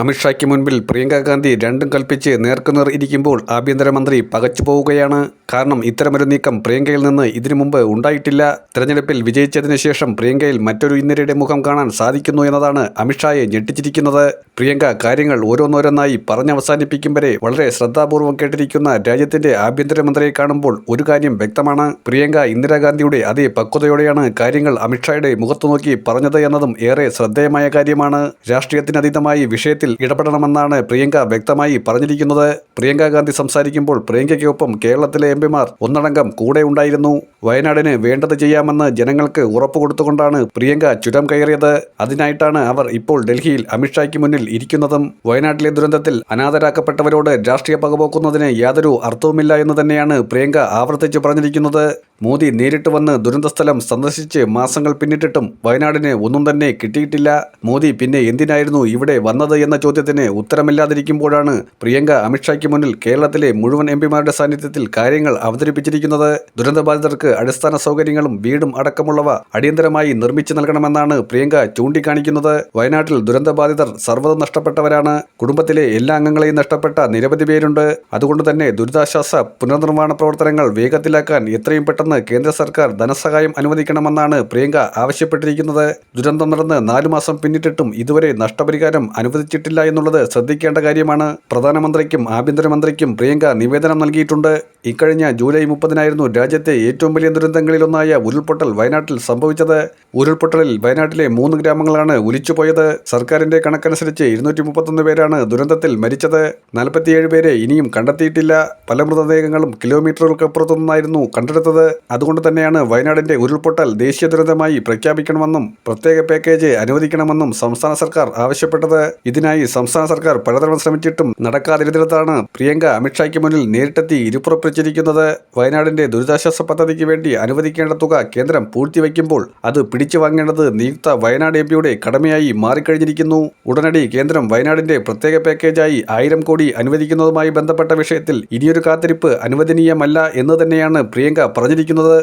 അമിത്ഷായ്ക്ക് മുൻപിൽ പ്രിയങ്ക ഗാന്ധി രണ്ടും കൽപ്പിച്ച് നേർക്കുനേർ ഇരിക്കുമ്പോൾ ആഭ്യന്തരമന്ത്രി പകച്ചുപോവുകയാണ്. കാരണം ഇത്തരമൊരു നീക്കം പ്രിയങ്കയിൽ നിന്ന് ഇതിനു മുമ്പ് ഉണ്ടായിട്ടില്ല. തെരഞ്ഞെടുപ്പിൽ വിജയിച്ചതിന് ശേഷം പ്രിയങ്കയിൽ മറ്റൊരു ഇന്ത്യയുടെ മുഖം കാണാൻ സാധിക്കുന്നു എന്നതാണ് അമിത്ഷായെ ഞെട്ടിച്ചിരിക്കുന്നത്. പ്രിയങ്ക കാര്യങ്ങൾ ഓരോന്നോരോന്നായി പറഞ്ഞവസാനിപ്പിക്കും വരെ വളരെ ശ്രദ്ധാപൂർവം കേട്ടിരിക്കുന്ന രാജ്യത്തിന്റെ ആഭ്യന്തരമന്ത്രിയെ കാണുമ്പോൾ ഒരു കാര്യം വ്യക്തമാണ്. പ്രിയങ്ക ഇന്ദിരാഗാന്ധിയുടെ അതേ പക്വതയോടെയാണ് കാര്യങ്ങൾ അമിത്ഷായുടെ മുഖത്തു നോക്കി പറഞ്ഞത് എന്നതും ഏറെ ശ്രദ്ധേയമായ കാര്യമാണ്. രാഷ്ട്രീയത്തിനതീതമായി വിഷയത്തിൽ ഇടപെടണമെന്നാണ് പ്രിയങ്ക വ്യക്തമായി പറഞ്ഞിരിക്കുന്നത്. പ്രിയങ്ക ഗാന്ധി സംസാരിക്കുമ്പോൾ പ്രിയങ്കയ്ക്കൊപ്പം കേരളത്തിലെ എംപിമാർ ഒന്നടങ്കം കൂടെ ഉണ്ടായിരുന്നു. വയനാടിന് വേണ്ടത് ചെയ്യാമെന്ന് ജനങ്ങൾക്ക് ഉറപ്പ് കൊടുത്തുകൊണ്ടാണ് പ്രിയങ്ക ചുരം കയറിയത്. അതിനായിട്ടാണ് അവർ ഇപ്പോൾ ഡൽഹിയിൽ അമിത്ഷായ്ക്ക് മുന്നിൽ ഇരിക്കുന്നതും. വയനാട്ടിലെ ദുരന്തത്തിൽ അനാഥരാക്കപ്പെട്ടവരോട് രാഷ്ട്രീയ പകപോക്കുന്നതിന് യാതൊരു അർത്ഥവുമില്ല എന്ന് തന്നെയാണ് പ്രിയങ്ക ആവർത്തിച്ചു പറഞ്ഞിരിക്കുന്നത്. മോദി നേരിട്ട് വന്ന് ദുരന്തസ്ഥലം സന്ദർശിച്ച് മാസങ്ങൾ പിന്നിട്ടിട്ടും വയനാടിന് ഒന്നും തന്നെ കിട്ടിയിട്ടില്ല. മോദി പിന്നെ എന്തിനായിരുന്നു ഇവിടെ വന്നത് എന്ന ചോദ്യത്തിന് ഉത്തരമില്ലാതിരിക്കുമ്പോഴാണ് പ്രിയങ്ക അമിത്ഷായ്ക്ക് മുന്നിൽ കേരളത്തിലെ മുഴുവൻ എംപിമാരുടെ സാന്നിധ്യത്തിൽ കാര്യങ്ങൾ അവതരിപ്പിച്ചിരിക്കുന്നത്. ദുരന്തബാധിതർക്ക് അടിസ്ഥാന സൗകര്യങ്ങളും വീടും അടക്കമുള്ളവ അടിയന്തരമായി നിർമ്മിച്ചു നൽകണമെന്നാണ് പ്രിയങ്ക ചൂണ്ടിക്കാണിക്കുന്നത്. വയനാട്ടിൽ ദുരന്തബാധിതർ സർവ്വതും നഷ്ടപ്പെട്ടവരാണ്. കുടുംബത്തിലെ എല്ലാ അംഗങ്ങളെയും നഷ്ടപ്പെട്ട നിരവധി പേരുണ്ട്. അതുകൊണ്ട് തന്നെ ദുരിതാശ്വാസ പുനർനിർമ്മാണ പ്രവർത്തനങ്ങൾ വേഗത്തിലാക്കാൻ എത്രയും പെട്ടെന്ന് കേന്ദ്ര സർക്കാർ ധനസഹായം അനുവദിക്കണമെന്നാണ് പ്രിയങ്ക ആവശ്യപ്പെട്ടിരിക്കുന്നത്. ദുരന്തം നടന്ന് 4 മാസം പിന്നിട്ടിട്ടും ഇതുവരെ നഷ്ടപരിഹാരം അനുവദിച്ചിട്ടില്ല എന്നുള്ളത് ശ്രദ്ധിക്കേണ്ട കാര്യമാണ്. പ്രധാനമന്ത്രിക്കും ആഭ്യന്തരമന്ത്രിക്കും പ്രിയങ്ക നിവേദനം നൽകിയിട്ടുണ്ട്. ഇക്കഴിഞ്ഞ ജൂലൈ 30-നായിരുന്നു രാജ്യത്തെ ഏറ്റവും വലിയ ദുരന്തങ്ങളിലൊന്നായ ഉരുൾപൊട്ടൽ വയനാട്ടിൽ സംഭവിച്ചത്. ഉരുൾപൊട്ടലിൽ വയനാട്ടിലെ 3 ഗ്രാമങ്ങളാണ് ഒലിച്ചുപോയത്. സർക്കാരിന്റെ കണക്കനുസരിച്ച് 231 പേരാണ് ദുരന്തത്തിൽ മരിച്ചത്. 47 പേരെ ഇനിയും കണ്ടെത്തിയിട്ടില്ല. പല മൃതദേഹങ്ങളും കിലോമീറ്ററുകൾക്കപ്പുറത്തു നിന്നായിരുന്നു കണ്ടെടുത്തത്. അതുകൊണ്ട് തന്നെയാണ് വയനാടിന്റെ ഉരുൾപൊട്ടൽ ദേശീയ ദുരന്തമായി പ്രഖ്യാപിക്കണമെന്നും പ്രത്യേക പാക്കേജ് അനുവദിക്കണമെന്നും സംസ്ഥാന സർക്കാർ ആവശ്യപ്പെട്ടത്. ഇതിനായി സംസ്ഥാന സർക്കാർ പലതവണ ശ്രമിച്ചിട്ടും നടക്കാതിരുന്നിടത്താണ് പ്രിയങ്ക അമിത്ഷായ്ക്ക് മുന്നിൽ നേരിട്ടെത്തി ഇരുപ്പുറപ്പിച്ചിരിക്കുന്നത്. വയനാടിന്റെ ദുരിതാശ്വാസ പദ്ധതിക്ക് വേണ്ടി അനുവദിക്കേണ്ട തുക കേന്ദ്രം പൂഴ്ത്തിവെക്കുമ്പോൾ അത് പിടിച്ചു വാങ്ങേണ്ടത് നിയുക്ത വയനാട് എംപിയുടെ കടമയായി മാറിക്കഴിഞ്ഞിരിക്കുന്നു. ഉടനടി കേന്ദ്രം വയനാടിന്റെ പ്രത്യേക പാക്കേജായി 1000 കോടി അനുവദിക്കുന്നതുമായി ബന്ധപ്പെട്ട വിഷയത്തിൽ ഇനിയൊരു കാത്തിരിപ്പ് അനുവദനീയമല്ല എന്ന് തന്നെയാണ് പ്രിയങ്ക പറഞ്ഞിരിക്കുന്നത്.